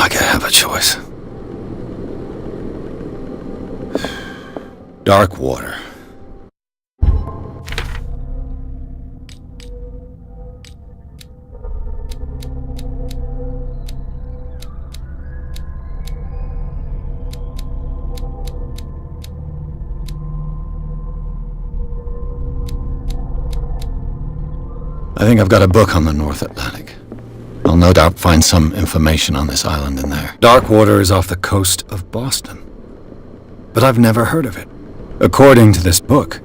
like I have a choice. Dark water. I think I've got a book on the North Atlantic. I'll no doubt find some information on this island in there. Dark water is off the coast of Boston. But I've never heard of it. According to this book,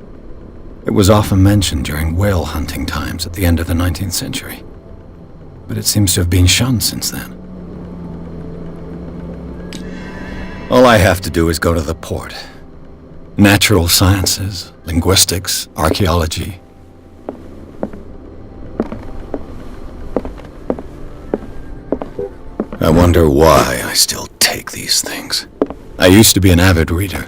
it was often mentioned during whale hunting times at the end of the 19th century. But it seems to have been shunned since then. All I have to do is go to the port. Natural sciences, linguistics, archaeology. I wonder why I still take these things. I used to be an avid reader.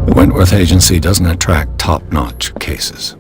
The Wentworth Agency doesn't attract top-notch cases.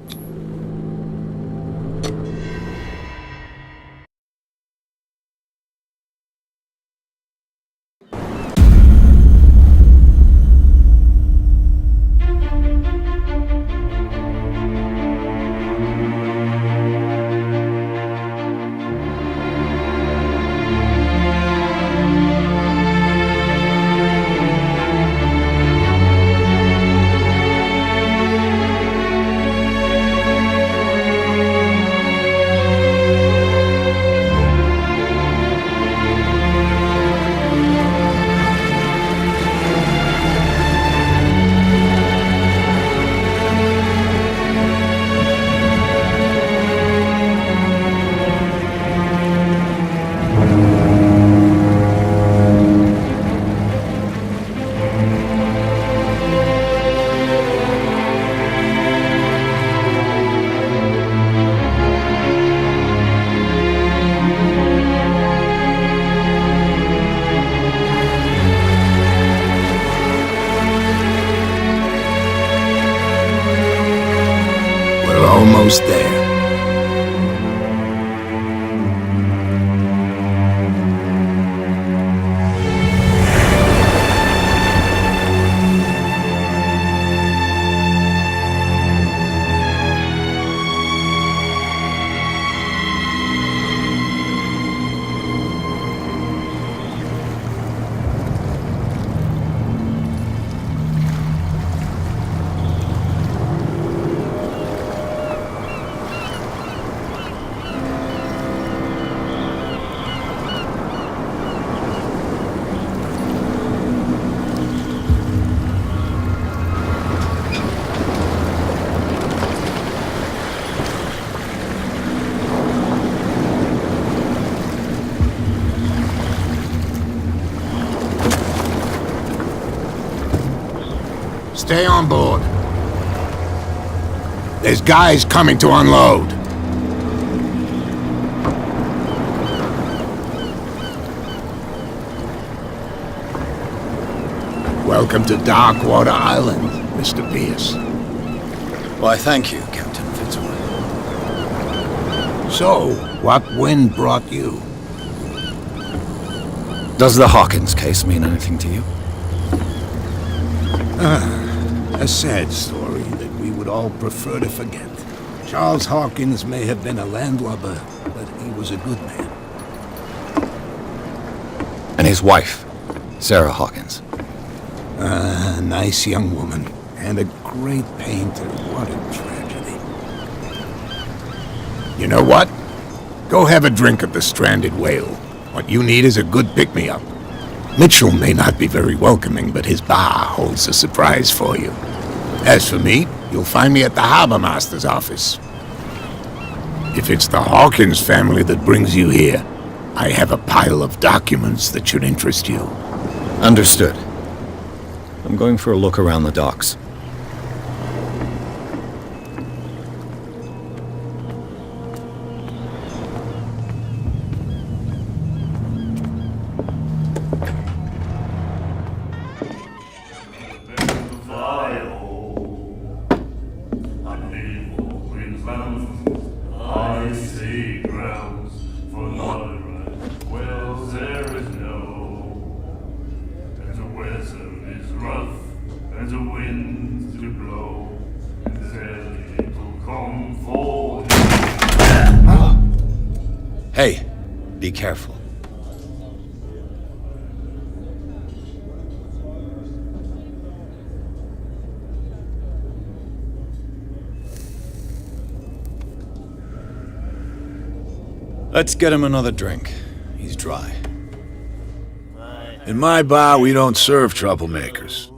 Almost there. Stay on board. There's guys coming to unload. Welcome to Darkwater Island, Mr. Pierce. Why, thank you, Captain Fitzroy. So, what wind brought you? Does the Hawkins case mean anything to you? A sad story that we would all prefer to forget. Charles Hawkins may have been a landlubber, but he was a good man. And his wife, Sarah Hawkins. A nice young woman, and a great painter. What a tragedy. You know what? Go have a drink at the Stranded Whale. What you need is a good pick-me-up. Mitchell may not be very welcoming, but his bar holds a surprise for you. As for me, you'll find me at the Harbor Master's office. If it's the Hawkins family that brings you here, I have a pile of documents that should interest you. Understood. I'm going for a look around the docks. I see grounds for moderate Hey, be careful. Let's get him another drink. He's dry. In my bar, we don't serve troublemakers.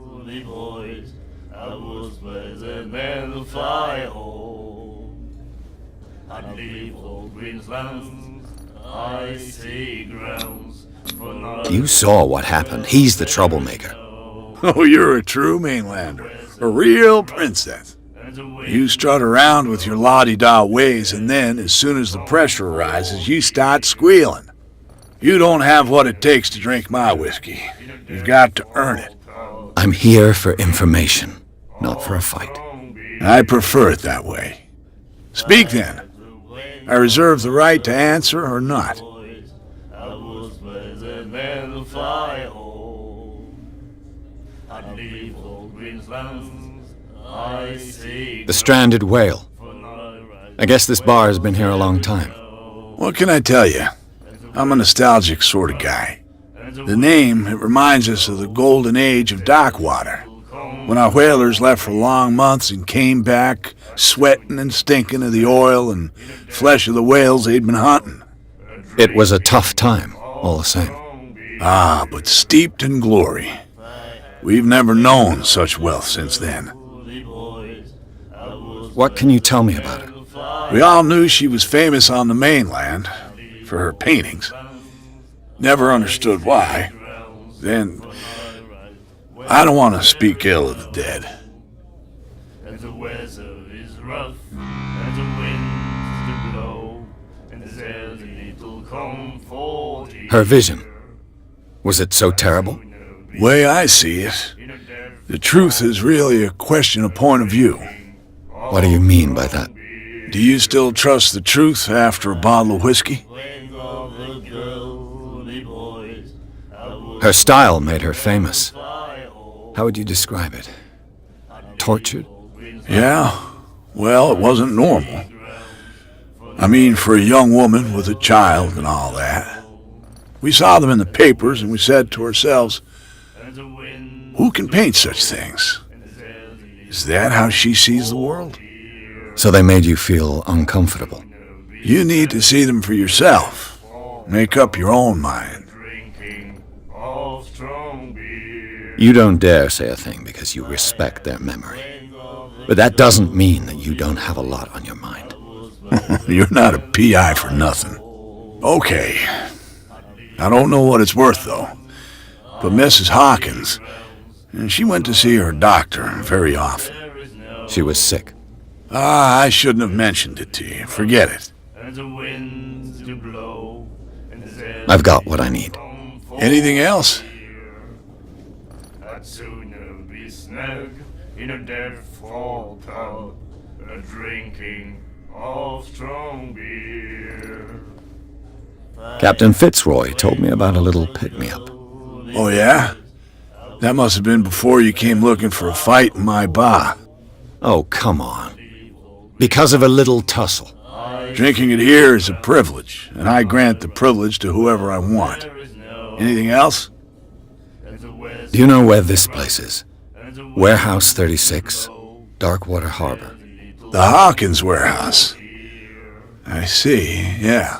You saw what happened. He's the troublemaker. Oh, you're a true mainlander. A real princess. You strut around with your la-di-da ways, and then, as soon as the pressure arises, you start squealing. You don't have what it takes to drink my whiskey. You've got to earn it. I'm here for information, not for a fight. I prefer it that way. Speak then. I reserve the right to answer or not. The stranded whale. I guess this bar has been here a long time. What can I tell you? I'm a nostalgic sort of guy. The name, it reminds us of the golden age of dockwater, when our whalers left for long months and came back sweating and stinking of the oil and flesh of the whales they'd been hunting. It was a tough time, all the same. Ah, but steeped in glory. We've never known such wealth since then. What can you tell me about it? We all knew she was famous on the mainland for her paintings. Never understood why. Then, I don't want to speak ill of the dead. Her vision. Was it so terrible? Way I see it, the truth is really a question of point of view. What do you mean by that? Do you still trust the truth after a bottle of whiskey? Her style made her famous. How would you describe it? Tortured? Yeah, well, it wasn't normal. I mean, for a young woman with a child and all that. We saw them in the papers and we said to ourselves, who can paint such things? Is that how she sees the world? So they made you feel uncomfortable. You need to see them for yourself. Make up your own mind. You don't dare say a thing because you respect their memory. But that doesn't mean that you don't have a lot on your mind. You're not a PI for nothing. Okay. I don't know what it's worth, though. But Mrs. Hawkins, she went to see her doctor very often. She was sick. Ah, I shouldn't have mentioned it to you. Forget it. I've got what I need. Anything else? Captain Fitzroy told me about a little pick-me-up. Oh, yeah? That must have been before you came looking for a fight in my bar. Oh, come on. Because of a little tussle. Drinking it here is a privilege, and I grant the privilege to whoever I want. Anything else? Do you know where this place is? Warehouse 36, Darkwater Harbor. The Hawkins warehouse. I see, yeah.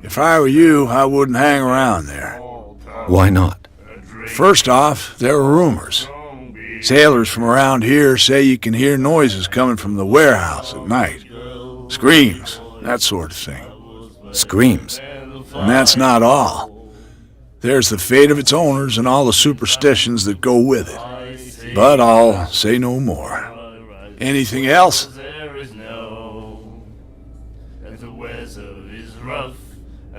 If I were you, I wouldn't hang around there. Why not? First off, there are rumors. Sailors from around here say you can hear noises coming from the warehouse at night. Screams, that sort of thing. Screams? And that's not all. There's the fate of its owners and all the superstitions that go with it. But I'll say no more. Anything else?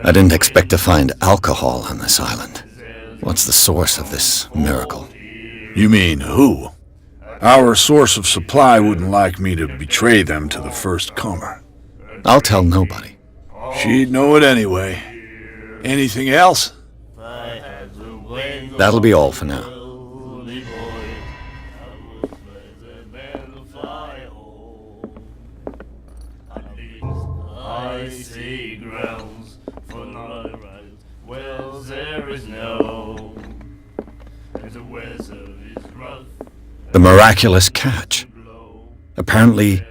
I didn't expect to find alcohol on this island. What's the source of this miracle? You mean who? Our source of supply wouldn't like me to betray them to the first comer. I'll tell nobody. She'd know it anyway. Anything else? That'll be all for now. The miraculous catch. Apparently,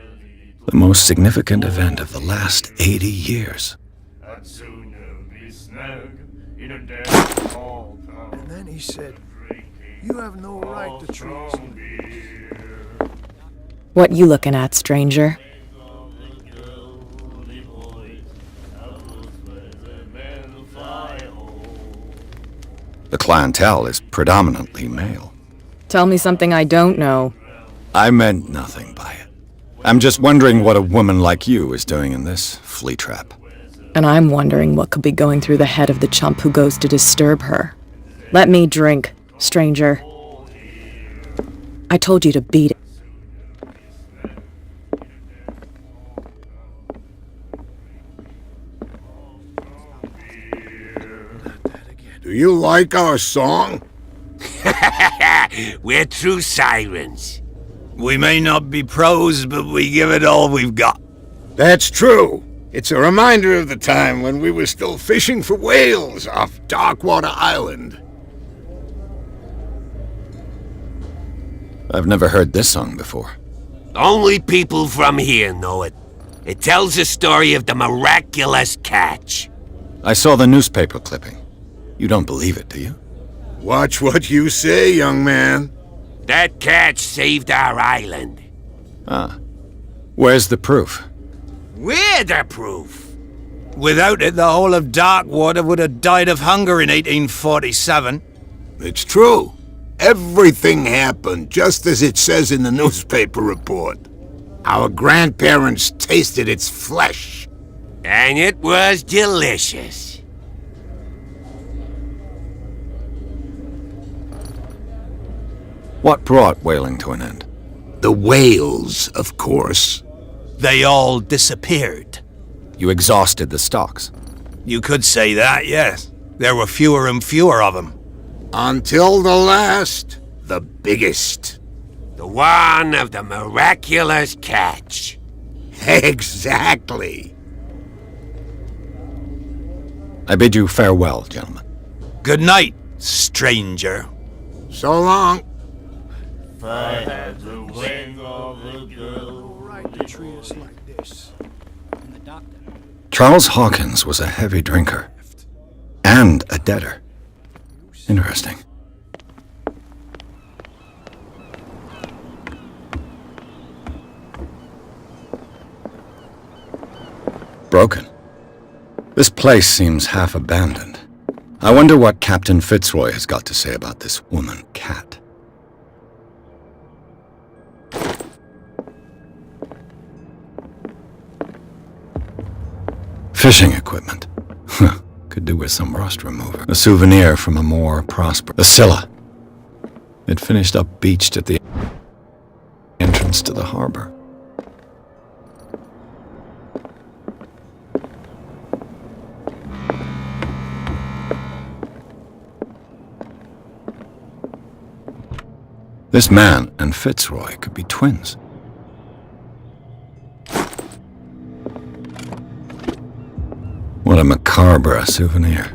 the most significant event of the last 80 years. And then he said, "You have no right to treason." What you looking at, stranger? The clientele is predominantly male. Tell me something I don't know. I meant nothing by it. I'm just wondering what a woman like you is doing in this flea trap. And I'm wondering what could be going through the head of the chump who goes to disturb her. Let me drink, stranger. I told you to beat it. Do you like our song? We're true sirens. We may not be pros, but we give it all we've got. That's true. It's a reminder of the time when we were still fishing for whales off Darkwater Island. I've never heard this song before. Only people from here know it. It tells the story of the miraculous catch. I saw the newspaper clipping. You don't believe it, do you? Watch what you say, young man. That catch saved our island. Ah. Where's the proof? We're the proof. Without it, the whole of Darkwater would have died of hunger in 1847. It's true. Everything happened just as it says in the newspaper report. Our grandparents tasted its flesh. And it was delicious. What brought whaling to an end? The whales, of course. They all disappeared. You exhausted the stocks. You could say that, yes. There were fewer and fewer of them. Until the last, the biggest. The one of the miraculous catch. Exactly. I bid you farewell, gentlemen. Good night, stranger. So long. Right to treat us like this. Charles Hawkins was a heavy drinker. And a debtor. Interesting. Broken. This place seems half abandoned. I wonder what Captain Fitzroy has got to say about this woman cat. Fishing equipment. Could do with some rust remover. A souvenir from a more prosperous... The Scylla. It finished up beached at the entrance to the harbor. This man and Fitzroy could be twins. What a macabre souvenir.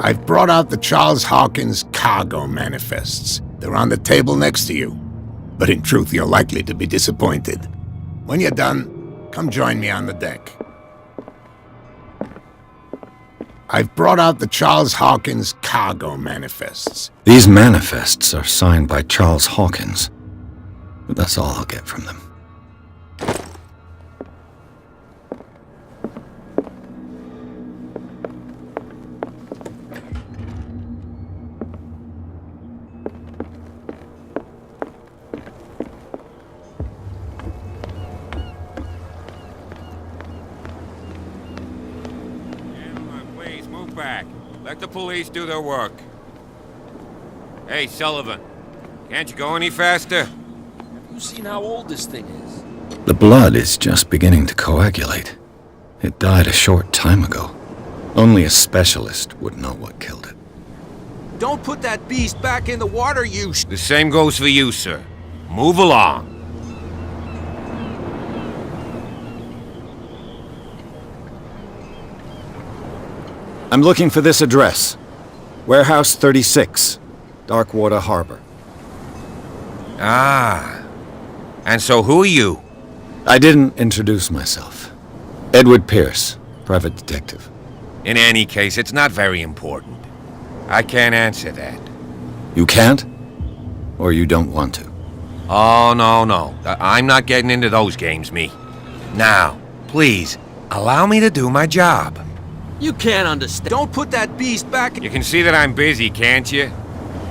I've brought out the Charles Hawkins cargo manifests. They're on the table next to you. But in truth, you're likely to be disappointed. When you're done, come join me on the deck. I've brought out the Charles Hawkins cargo manifests. These manifests are signed by Charles Hawkins. But that's all I'll get from them. Back. Let the police do their work. Hey, Sullivan. Can't you go any faster? Have you seen how old this thing is? The blood is just beginning to coagulate. It died a short time ago. Only a specialist would know what killed it. Don't put that beast back in the water, you The same goes for you, sir. Move along. I'm looking for this address. Warehouse 36, Darkwater Harbor. Ah. And so who are you? I didn't introduce myself. Edward Pierce, private detective. In any case, it's not very important. I can't answer that. You can't? Or you don't want to? Oh, no. I'm not getting into those games, me. Now, please, allow me to do my job. You can't understand. Don't put that beast back. You can see that I'm busy, can't you?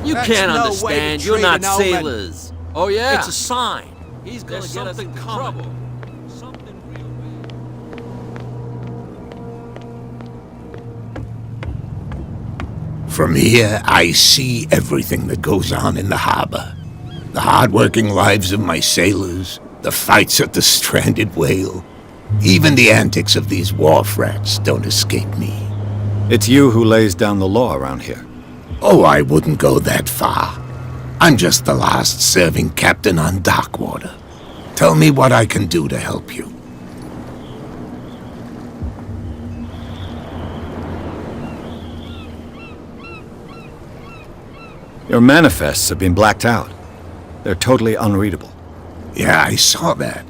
You That's can't no understand. way to You're treat not an old man. sailors. Oh yeah. It's a sign. He's gonna get us into trouble. Something real bad. From here, I see everything that goes on in the harbor. The hard-working lives of my sailors, the fights at the stranded whale. Even the antics of these wharf rats don't escape me. It's you who lays down the law around here. Oh, I wouldn't go that far. I'm just the last serving captain on Darkwater. Tell me what I can do to help you. Your manifests have been blacked out. They're totally unreadable. Yeah, I saw that.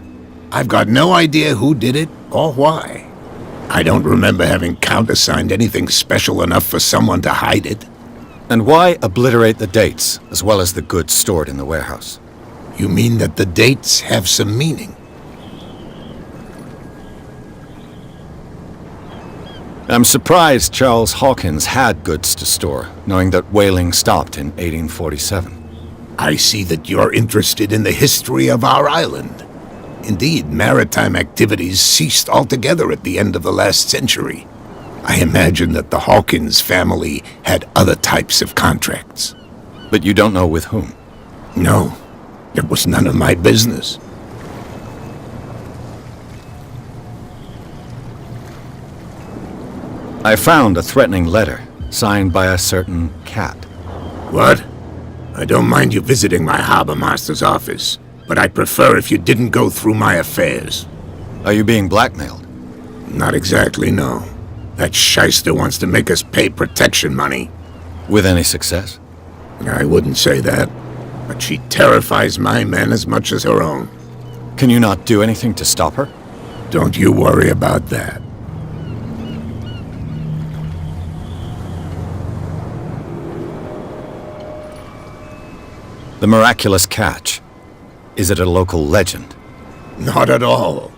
I've got no idea who did it or why. I don't remember having countersigned anything special enough for someone to hide it. And why obliterate the dates, as well as the goods stored in the warehouse? You mean that the dates have some meaning? I'm surprised Charles Hawkins had goods to store, knowing that whaling stopped in 1847. I see that you're interested in the history of our island. Indeed, maritime activities ceased altogether at the end of the last century. I imagine that the Hawkins family had other types of contracts. But you don't know with whom? No, it was none of my business. I found a threatening letter, signed by a certain cat. What? I don't mind you visiting my harbor master's office, but I'd prefer if you didn't go through my affairs. Are you being blackmailed? Not exactly, no. That shyster wants to make us pay protection money. With any success? I wouldn't say that, but she terrifies my men as much as her own. Can you not do anything to stop her? Don't you worry about that. The miraculous catch. Is it a local legend? Not at all.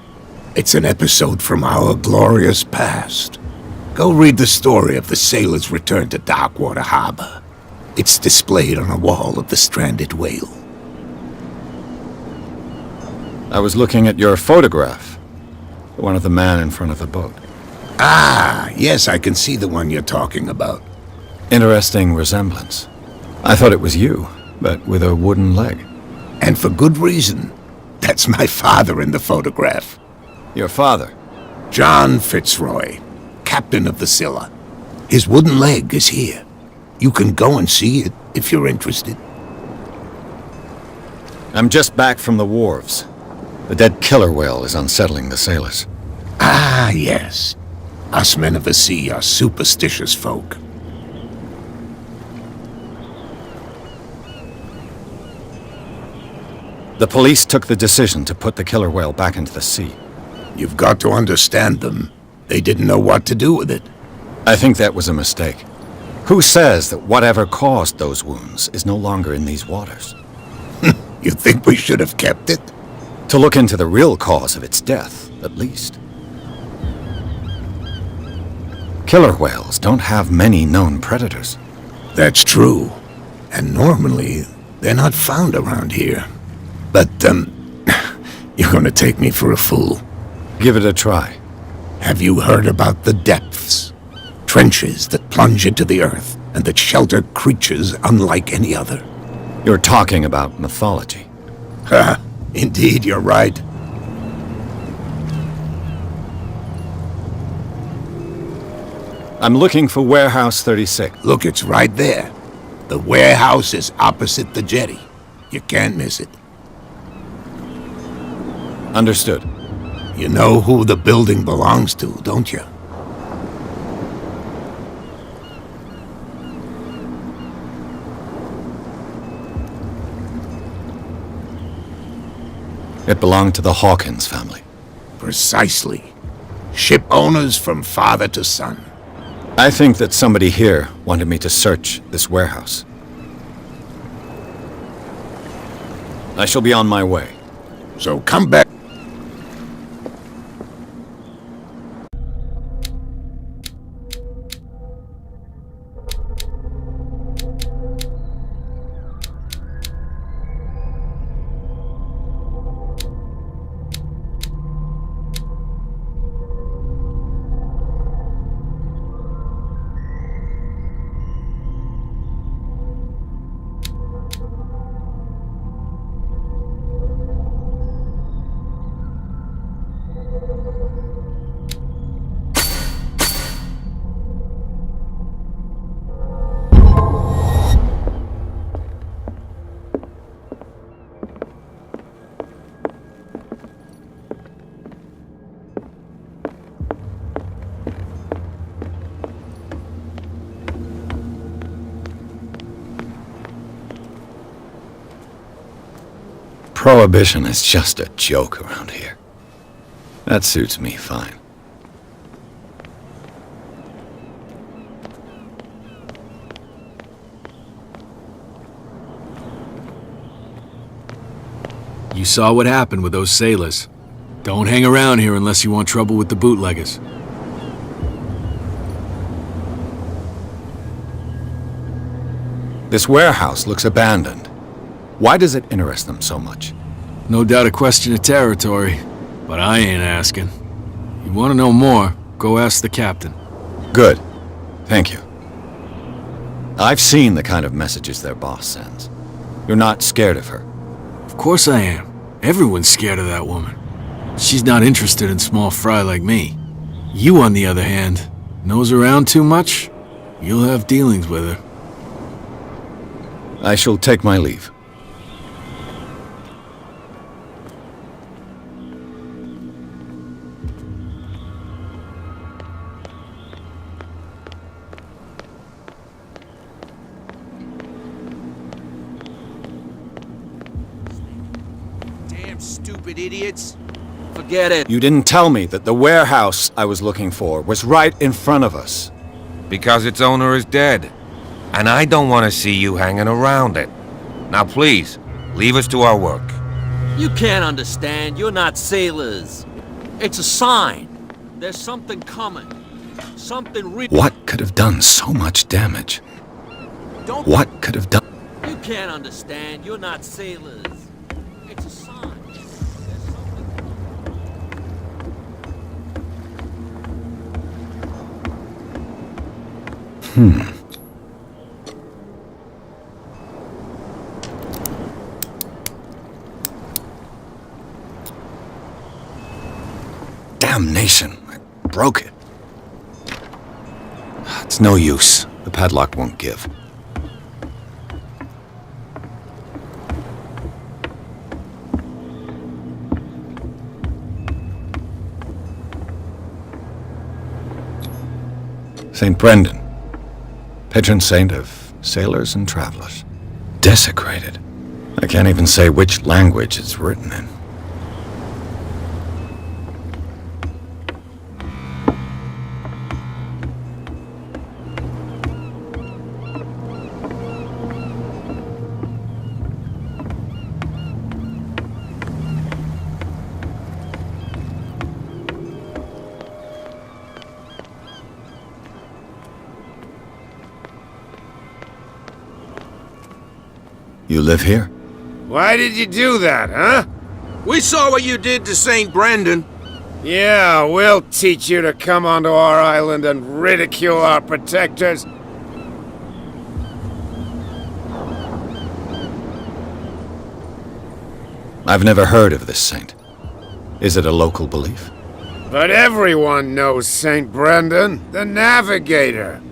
It's an episode from our glorious past. Go read the story of the sailor's return to Darkwater Harbor. It's displayed on a wall of the stranded whale. I was looking at your photograph. The one of the man in front of the boat. Ah, yes, I can see the one you're talking about. Interesting resemblance. I thought it was you, but with a wooden leg. And for good reason. That's my father in the photograph. Your father? John Fitzroy, captain of the Scylla. His wooden leg is here. You can go and see it if you're interested. I'm just back from the wharves. The dead killer whale is unsettling the sailors. Ah, yes. Us men of the sea are superstitious folk. The police took the decision to put the killer whale back into the sea. You've got to understand them. They didn't know what to do with it. I think that was a mistake. Who says that whatever caused those wounds is no longer in these waters? You think we should have kept it? To look into the real cause of its death, at least. Killer whales don't have many known predators. That's true. And normally, they're not found around here. But, you're gonna take me for a fool. Give it a try. Have you heard about the depths? Trenches that plunge into the earth and that shelter creatures unlike any other. You're talking about mythology. Ha! Indeed, you're right. I'm looking for Warehouse 36. Look, it's right there. The warehouse is opposite the jetty. You can't miss it. Understood. You know who the building belongs to, don't you? It belonged to the Hawkins family. Precisely. Ship owners from father to son. I think that somebody here wanted me to search this warehouse. I shall be on my way. So come back. Prohibition is just a joke around here. That suits me fine. You saw what happened with those sailors. Don't hang around here unless you want trouble with the bootleggers. This warehouse looks abandoned. Why does it interest them so much? No doubt a question of territory, but I ain't asking. You want to know more, go ask the captain. Good. Thank you. I've seen the kind of messages their boss sends. You're not scared of her. Of course I am. Everyone's scared of that woman. She's not interested in small fry like me. You, on the other hand, nose around too much, you'll have dealings with her. I shall take my leave. Stupid idiots. Forget it. You didn't tell me that the warehouse I was looking for was right in front of us. Because its owner is dead. And I don't want to see you hanging around it. Now please, leave us to our work. You can't understand. You're not sailors. It's a sign. There's something coming. Something real. What could have done so much damage? Don't. What could have done? You can't understand. You're not sailors. It's a sign. There's something. Damnation! I broke it. It's no use. The padlock won't give. St. Brendan, patron saint of sailors and travelers. Desecrated. I can't even say which language it's written in. You live here? Why did you do that, huh? We saw what you did to St. Brendan. Yeah, we'll teach you to come onto our island and ridicule our protectors. I've never heard of this saint. Is it a local belief? But everyone knows St. Brendan, the navigator.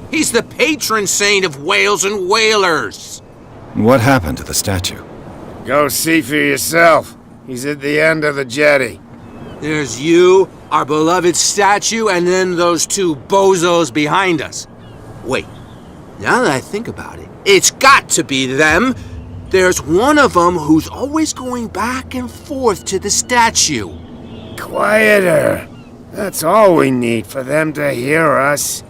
He's the patron saint of whales and whalers. What happened to the statue? Go see for yourself. He's at the end of the jetty. There's you, our beloved statue, and then those two bozos behind us. Wait, now that I think about it, it's got to be them. There's one of them who's always going back and forth to the statue. Quieter. That's all we need for them to hear us.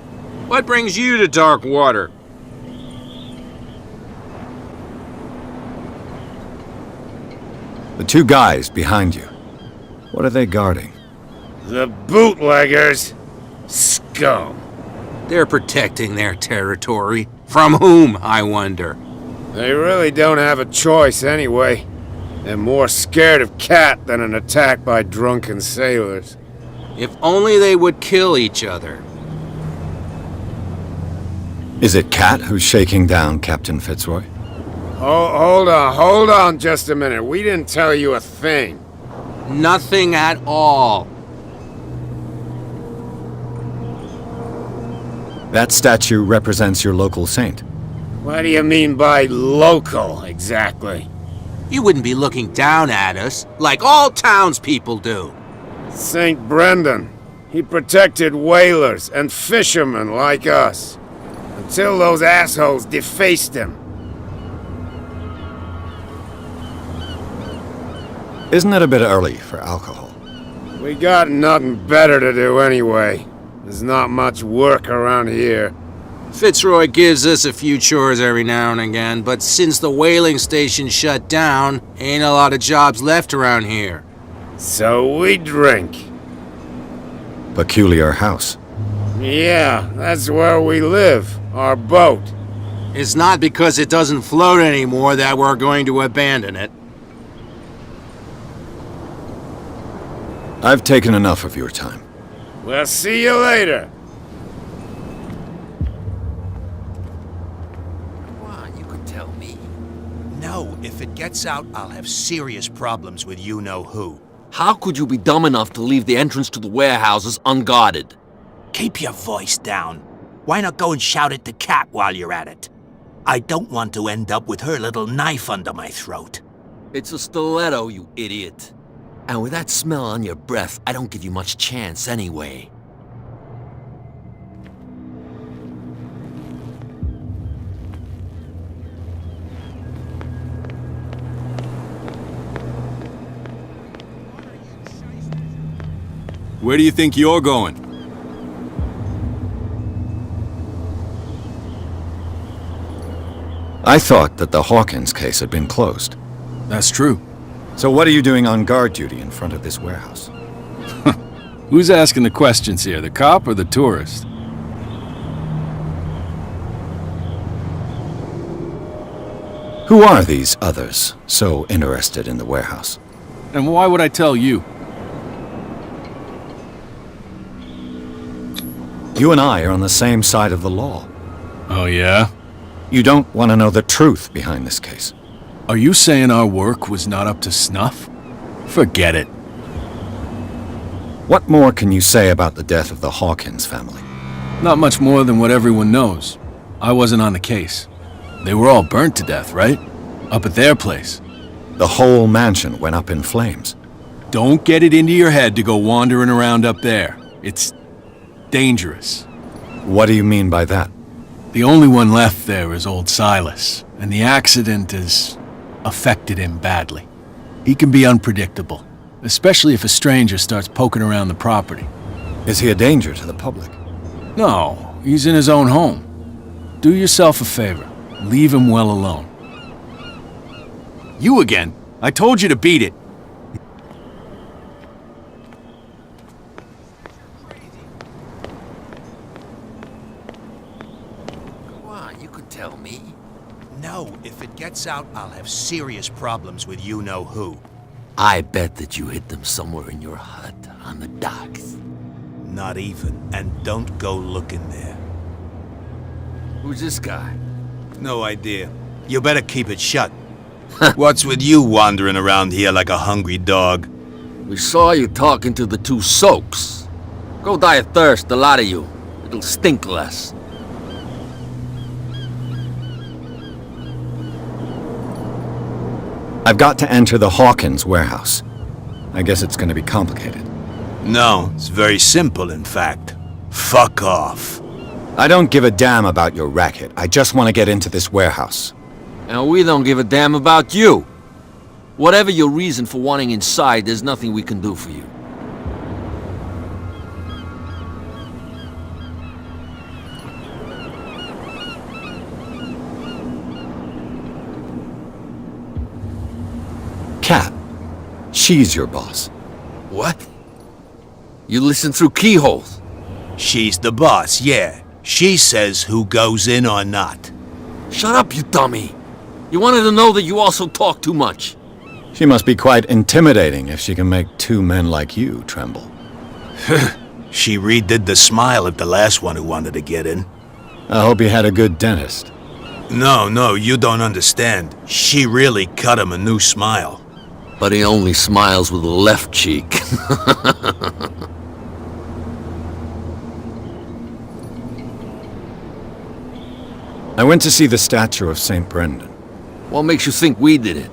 What brings you to dark water? The two guys behind you. What are they guarding? The bootleggers. Scum. They're protecting their territory. From whom, I wonder? They really don't have a choice anyway. They're more scared of Cat than an attack by drunken sailors. If only they would kill each other. Is it Cat who's shaking down Captain Fitzroy? Oh, hold on just a minute. We didn't tell you a thing. Nothing at all. That statue represents your local saint. What do you mean by local, exactly? You wouldn't be looking down at us, like all townspeople do. St. Brendan. He protected whalers and fishermen like us. Until those assholes defaced him. Isn't it a bit early for alcohol? We got nothing better to do anyway. There's not much work around here. Fitzroy gives us a few chores every now and again, but since the whaling station shut down, ain't a lot of jobs left around here. So we drink. Peculiar house. Yeah, that's where we live. Our boat. It's not because it doesn't float anymore that we're going to abandon it. I've taken enough of your time. We'll see you later. Come on, you could tell me. No, if it gets out, I'll have serious problems with you-know-who. How could you be dumb enough to leave the entrance to the warehouses unguarded? Keep your voice down. Why not go and shout at the cat while you're at it? I don't want to end up with her little knife under my throat. It's a stiletto, you idiot. And with that smell on your breath, I don't give you much chance anyway. Where do you think you're going? I thought that the Hawkins case had been closed. That's true. So what are you doing on guard duty in front of this warehouse? Who's asking the questions here, the cop or the tourist? Who are these others so interested in the warehouse? And why would I tell you? You and I are on the same side of the law. Oh, yeah? You don't want to know the truth behind this case. Are you saying our work was not up to snuff? Forget it. What more can you say about the death of the Hawkins family? Not much more than what everyone knows. I wasn't on the case. They were all burnt to death, right? Up at their place. The whole mansion went up in flames. Don't get it into your head to go wandering around up there. It's dangerous. What do you mean by that? The only one left there is old Silas, and the accident has affected him badly. He can be unpredictable, especially if a stranger starts poking around the property. Is he a danger to the public? No, he's in his own home. Do yourself a favor. Leave him well alone. You again. I told you to beat it. Come on, you could tell me. No, if it gets out, I'll have serious problems with you-know-who. I bet that you hid them somewhere in your hut on the docks. Not even, and don't go looking there. Who's this guy? No idea. You better keep it shut. What's with you wandering around here like a hungry dog? We saw you talking to the two soaks. Go die of thirst, the lot of you. It'll stink less. I've got to enter the Hawkins warehouse. I guess it's going to be complicated. No, it's very simple, in fact. Fuck off. I don't give a damn about your racket. I just want to get into this warehouse. And we don't give a damn about you. Whatever your reason for wanting inside, there's nothing we can do for you. Kat, she's your boss. What? You listen through keyholes? She's the boss, yeah. She says who goes in or not. Shut up, you dummy. You wanted to know that you also talk too much. She must be quite intimidating if she can make two men like you tremble. She redid the smile of the last one who wanted to get in. I hope you had a good dentist. No, you don't understand. She really cut him a new smile. But he only smiles with the left cheek. I went to see the statue of St. Brendan. What makes you think we did it?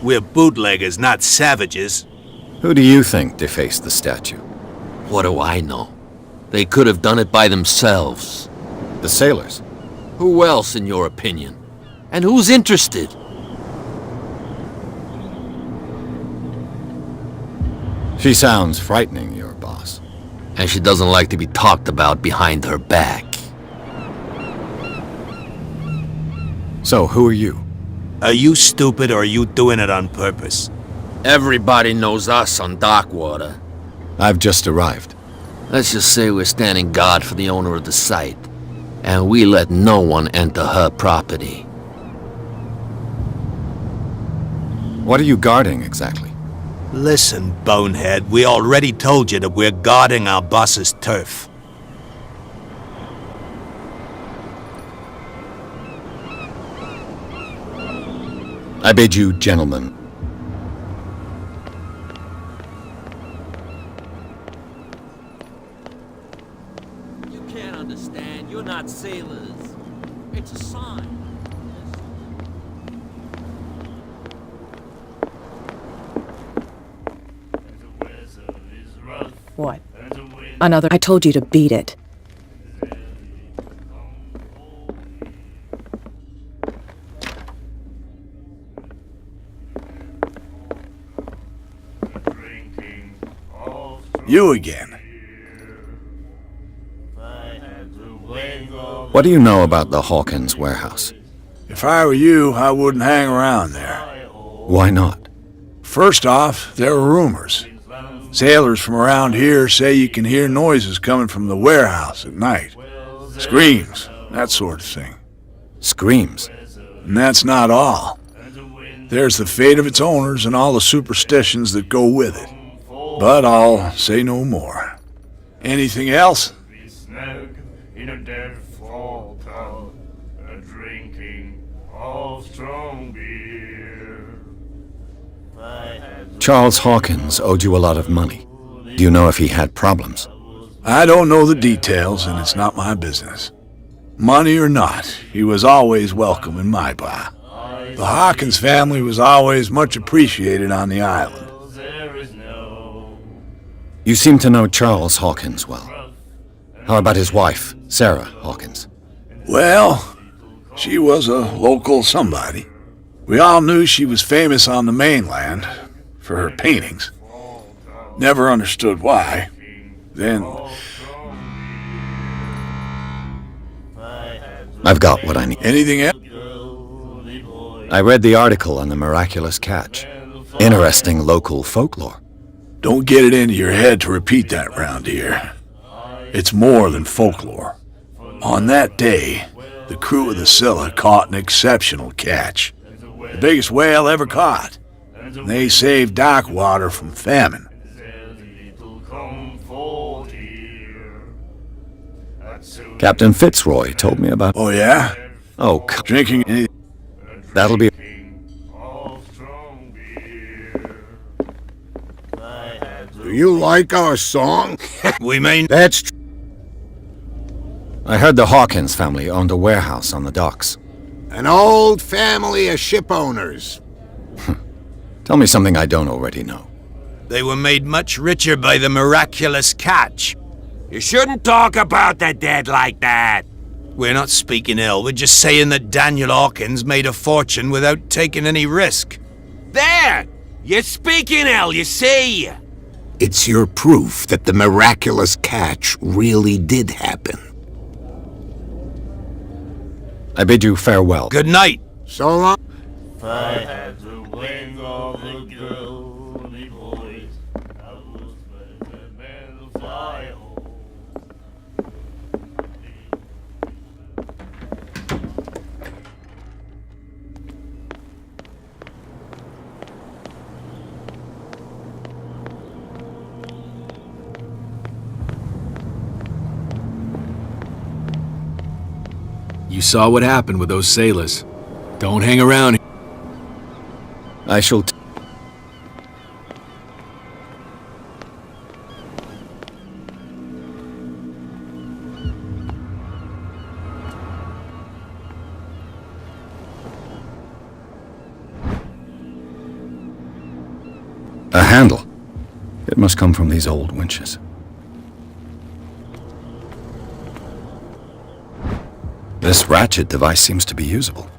We're bootleggers, not savages. Who do you think defaced the statue? What do I know? They could have done it by themselves. The sailors? Who else, in your opinion? And who's interested? She sounds frightening, your boss. And she doesn't like to be talked about behind her back. So, who are you? Are you stupid or are you doing it on purpose? Everybody knows us on Darkwater. I've just arrived. Let's just say we're standing guard for the owner of the site. And we let no one enter her property. What are you guarding, exactly? Listen, bonehead, we already told you that we're guarding our boss's turf. I bid you, gentlemen. You can't understand. You're not sailors. It's a sign. What? Another. I told you to beat it. You again. What do you know about the Hawkins warehouse? If I were you, I wouldn't hang around there. Why not? First off, there are rumors. Sailors from around here say you can hear noises coming from the warehouse at night. Screams, that sort of thing. Screams? And that's not all. There's the fate of its owners and all the superstitions that go with it. But I'll say no more. Anything else? In a dead fall town, drinking of strong beer. Charles Hawkins owed you a lot of money. Do you know if he had problems? I don't know the details, and it's not my business. Money or not, he was always welcome in my bar. The Hawkins family was always much appreciated on the island. You seem to know Charles Hawkins well. How about his wife, Sarah Hawkins? Well, she was a local somebody. We all knew she was famous on the mainland for her paintings. Never understood why. Then... I've got what I need. Anything else? I read the article on the miraculous catch. Interesting local folklore. Don't get it into your head to repeat that round here. It's more than folklore. On that day, the crew of the Scylla caught an exceptional catch. The biggest whale ever caught. And they saved Darkwater from famine. Captain Fitzroy told me about... Oh, yeah? Oh, Drinking any... That'll be... You like our song? We mean... That's true. I heard the Hawkins family owned a warehouse on the docks. An old family of ship owners. Tell me something I don't already know. They were made much richer by the miraculous catch. You shouldn't talk about the dead like that. We're not speaking ill, we're just saying that Daniel Hawkins made a fortune without taking any risk. There! You're speaking ill, you see! It's your proof that the miraculous catch really did happen. I bid you farewell. Good night. So long. If I had the wing of a girly voice, I was better than the fly hole. You saw what happened with those sailors. Don't hang around. I shall... A handle. It must come from these old winches. This ratchet device seems to be usable.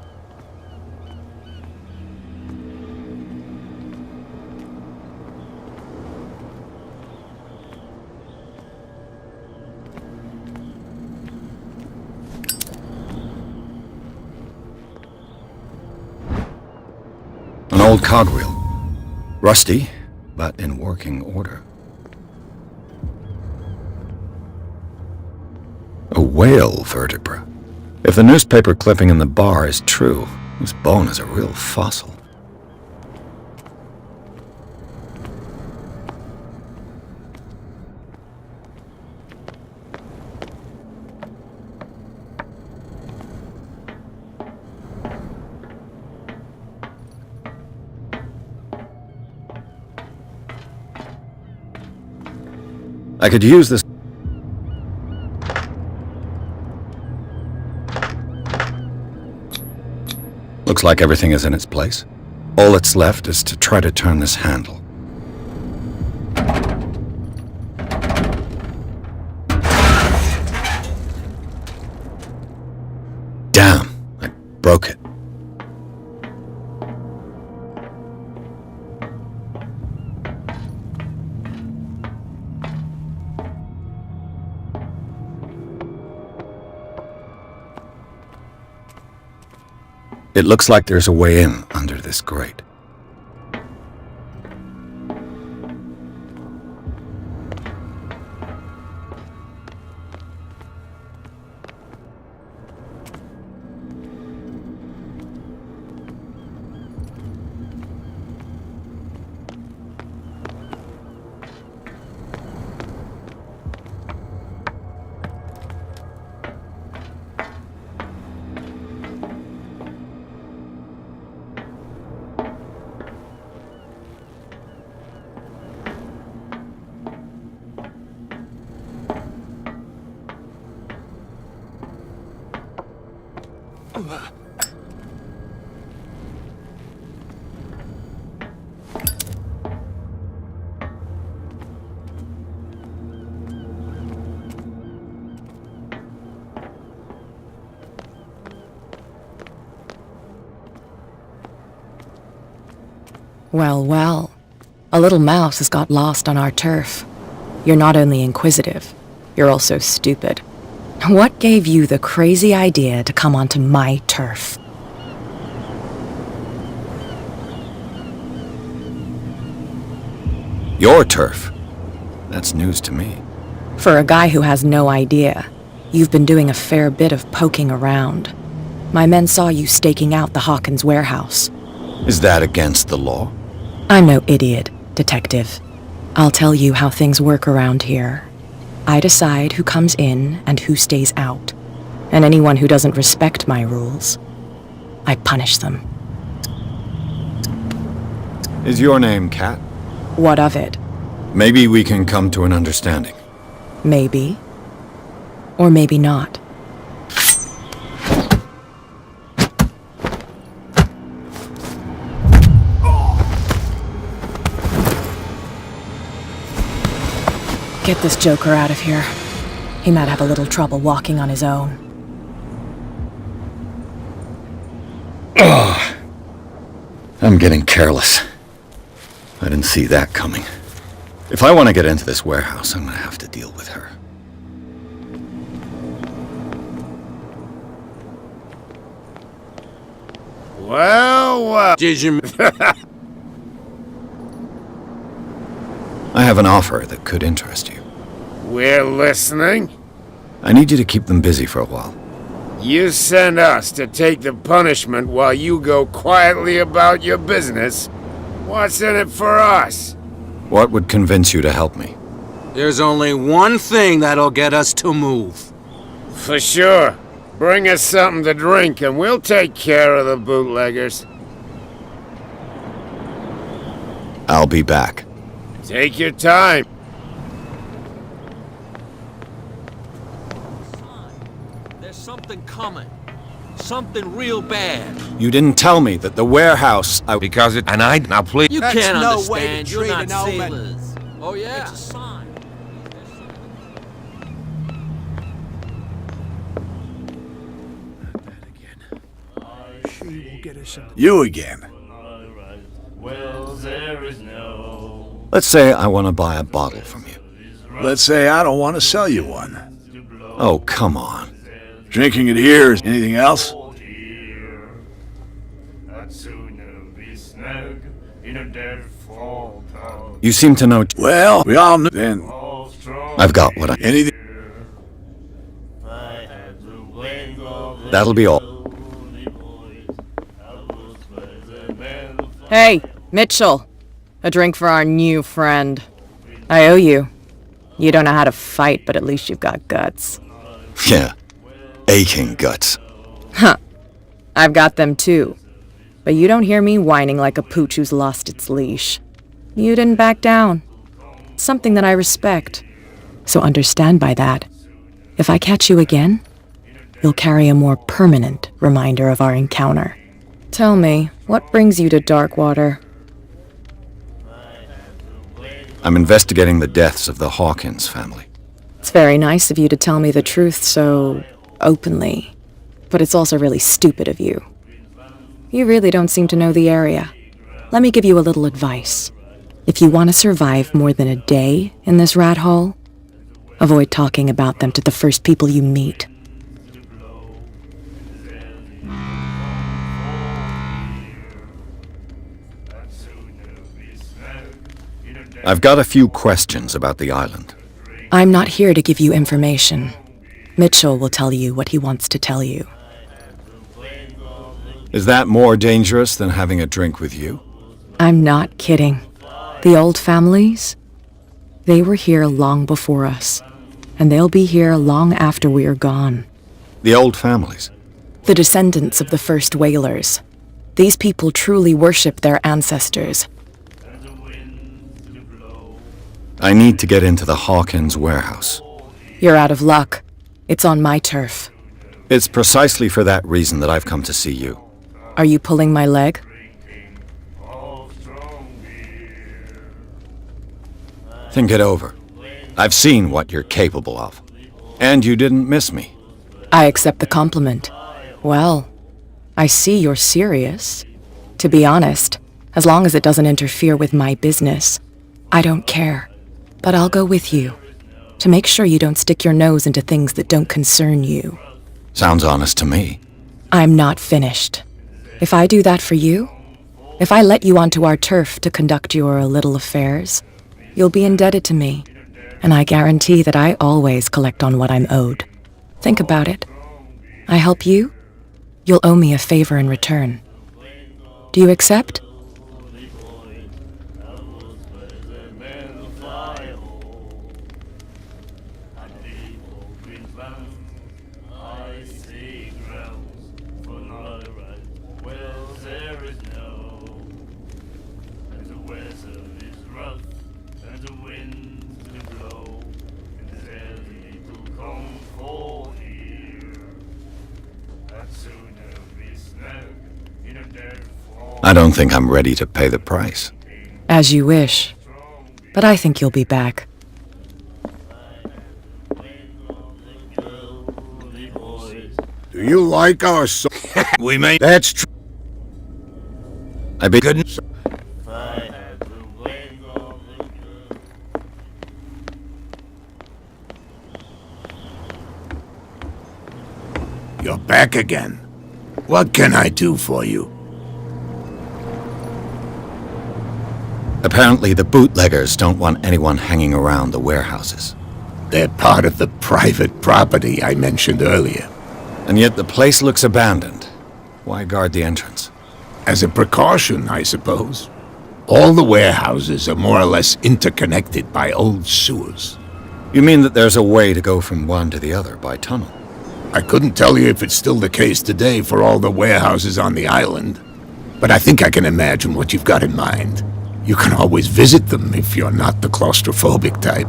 An old cogwheel. Rusty, but in working order. A whale vertebra. If the newspaper clipping in the bar is true, this bone is a real fossil. I could use this. Looks like everything is in its place. All that's left is to try to turn this handle. Damn, I broke it. It looks like there's a way in under this grate. Well, well. A little mouse has got lost on our turf. You're not only inquisitive, you're also stupid. What gave you the crazy idea to come onto my turf? Your turf? That's news to me. For a guy who has no idea, you've been doing a fair bit of poking around. My men saw you staking out the Hawkins warehouse. Is that against the law? I'm no idiot, Detective. I'll tell you how things work around here. I decide who comes in and who stays out. And anyone who doesn't respect my rules, I punish them. Is your name Cat? What of it? Maybe we can come to an understanding. Maybe. Or maybe not. Get this joker out of here. He might have a little trouble walking on his own. I'm getting careless. I didn't see that coming. If I want to get into this warehouse, I'm gonna have to deal with her. Well, did you... I have an offer that could interest you. We're listening. I need you to keep them busy for a while. You send us to take the punishment while you go quietly about your business. What's in it for us? What would convince you to help me? There's only one thing that'll get us to move. For sure. Bring us something to drink and we'll take care of the bootleggers. I'll be back. Take your time. There's something coming. Something real bad. You didn't tell me that the warehouse Because it... And I... Now, please... You That's can't no way to understand. You're treat not an old man. sailors. Oh, yeah. It's a sign. She will get us some. You again. Well, there is no. Let's say I want to buy a bottle from you. Let's say I don't want to sell you one. Oh, come on. Drinking it here is anything else? I'd sooner be snug in a dead fall town. You seem to know... Well, we all know then. I've got what I... Anything? I had the wings of the That'll be all. lonely boys. I was but the man of Hey, Mitchell. A drink for our new friend. I owe you. You don't know how to fight, but at least you've got guts. Yeah. Aching guts. Huh. I've got them too. But you don't hear me whining like a pooch who's lost its leash. You didn't back down. Something that I respect. So understand by that, if I catch you again, you'll carry a more permanent reminder of our encounter. Tell me, what brings you to Darkwater? I'm investigating the deaths of the Hawkins family. It's very nice of you to tell me the truth so openly, but it's also really stupid of you. You really don't seem to know the area. Let me give you a little advice. If you want to survive more than a day in this rat hole, avoid talking about them to the first people you meet. I've got a few questions about the island. I'm not here to give you information. Mitchell will tell you what he wants to tell you. Is that more dangerous than having a drink with you? I'm not kidding. The old families, they were here long before us, and they'll be here long after we are gone. The old families? The descendants of the first whalers. These people truly worship their ancestors. I need to get into the Hawkins warehouse. You're out of luck. It's on my turf. It's precisely for that reason that I've come to see you. Are you pulling my leg? Think it over. I've seen what you're capable of. And you didn't miss me. I accept the compliment. Well, I see you're serious. To be honest, as long as it doesn't interfere with my business, I don't care. But I'll go with you, to make sure you don't stick your nose into things that don't concern you. Sounds honest to me. I'm not finished. If I do that for you, if I let you onto our turf to conduct your little affairs, you'll be indebted to me, and I guarantee that I always collect on what I'm owed. Think about it. I help you, you'll owe me a favor in return. Do you accept? The weather is rough, and the wind I don't think I'm ready to pay the price. As you wish. But I think you'll be back. Do you like our song? We may... That's true. I be good. You're back again. What can I do for you? Apparently the bootleggers don't want anyone hanging around the warehouses. They're part of the private property I mentioned earlier. And yet the place looks abandoned. Why guard the entrance? As a precaution, I suppose. All the warehouses are more or less interconnected by old sewers. You mean that there's a way to go from one to the other by tunnel? I couldn't tell you if it's still the case today for all the warehouses on the island, but I think I can imagine what you've got in mind. You can always visit them if you're not the claustrophobic type.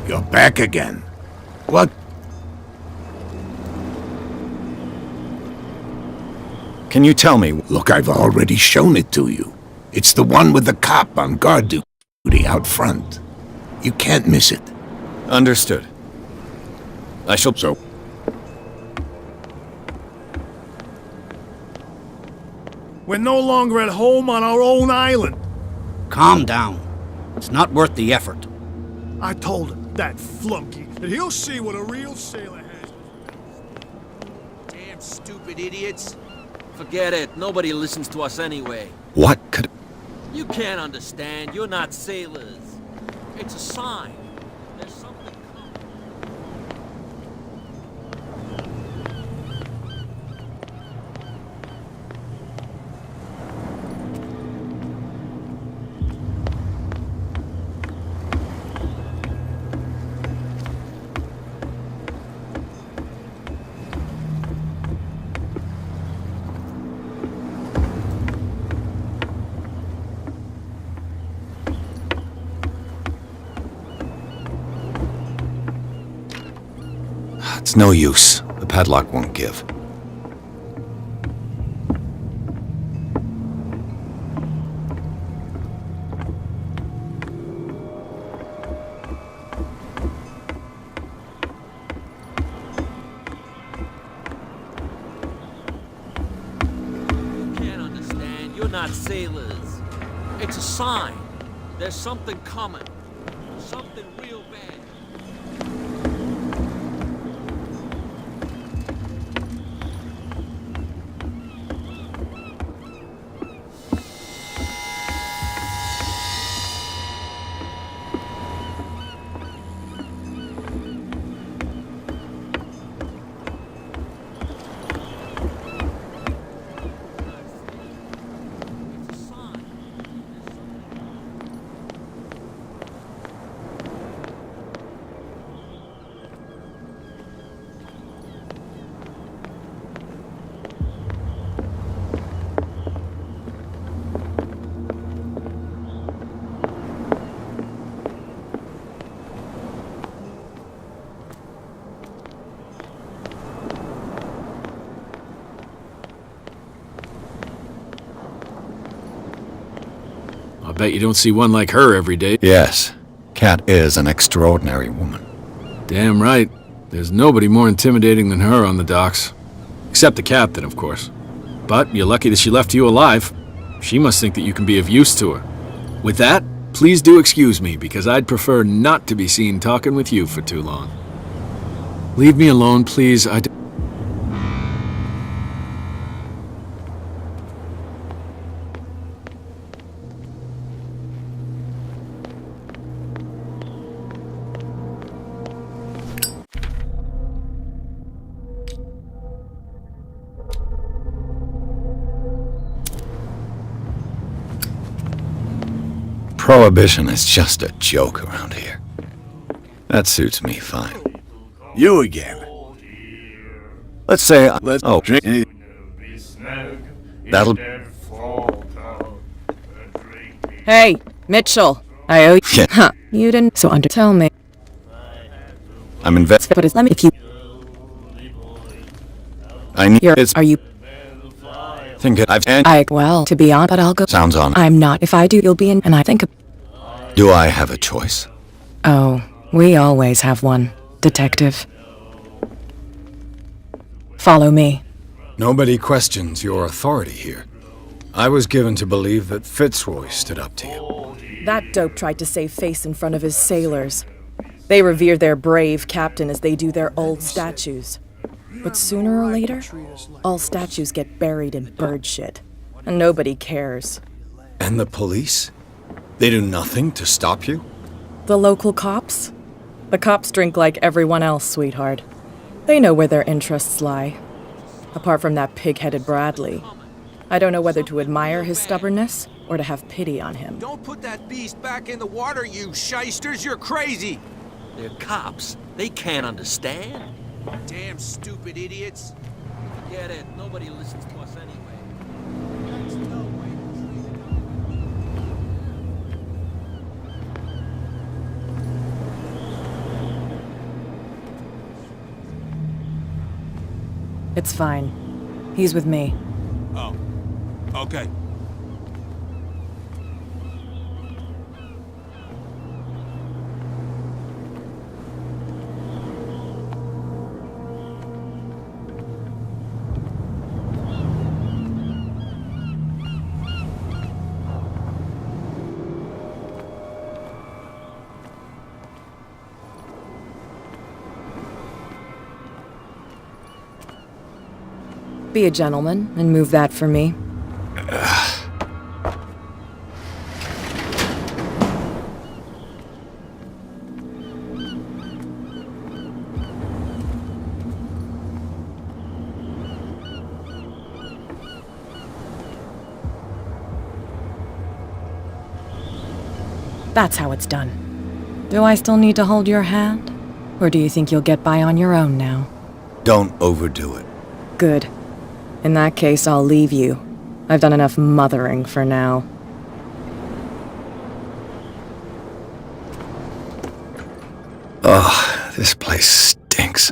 You're back again. What? Can you tell me? Look, I've already shown it to you. It's the one with the cop on guard duty out front. You can't miss it. Understood. I shall... So... We're no longer at home on our own island. Calm down. It's not worth the effort. I told him, that flunky, that he'll see what a real sailor has. Damn stupid idiots. Forget it. Nobody listens to us anyway. What could... You can't understand. You're not sailors. It's a sign. There's something coming. It's no use. The padlock won't give. You can't understand. You're not sailors. It's a sign. There's something coming. Something real bad. I bet you don't see one like her every day. Yes. Cat is an extraordinary woman. Damn right. There's nobody more intimidating than her on the docks. Except the captain, of course. But you're lucky that she left you alive. She must think that you can be of use to her. With that, please do excuse me, because I'd prefer not to be seen talking with you for too long. Leave me alone, please. Prohibition is just a joke around here. That suits me fine. You again. Let's say Let's drink. That'll... Hey, Mitchell. I owe you. Yeah. Huh. You didn't. So tell me. I'm invested. But let me if you. I need... Are you... Think I've... Well, to be honest, but I'll go. Sounds on. I'm not. If I do, you'll be in, and I think... Do I have a choice? Oh, we always have one, Detective. Follow me. Nobody questions your authority here. I was given to believe that Fitzroy stood up to you. That dope tried to save face in front of his sailors. They revere their brave captain as they do their old statues. But sooner or later, all statues get buried in bird shit. And nobody cares. And the police? They do nothing to stop you? The local cops? The cops drink like everyone else, sweetheart. They know where their interests lie. Apart from that pig-headed Bradley. I don't know whether to admire his stubbornness or to have pity on him. Don't put that beast back in the water, you shysters! You're crazy! They're cops. They can't understand. Damn stupid idiots! Forget it. Nobody listens to us anyway. It's fine. He's with me. Oh. Okay. Be a gentleman and move that for me. That's how it's done. Do I still need to hold your hand? Or do you think you'll get by on your own now? Don't overdo it. Good. In that case, I'll leave you. I've done enough mothering for now. Ugh, this place stinks.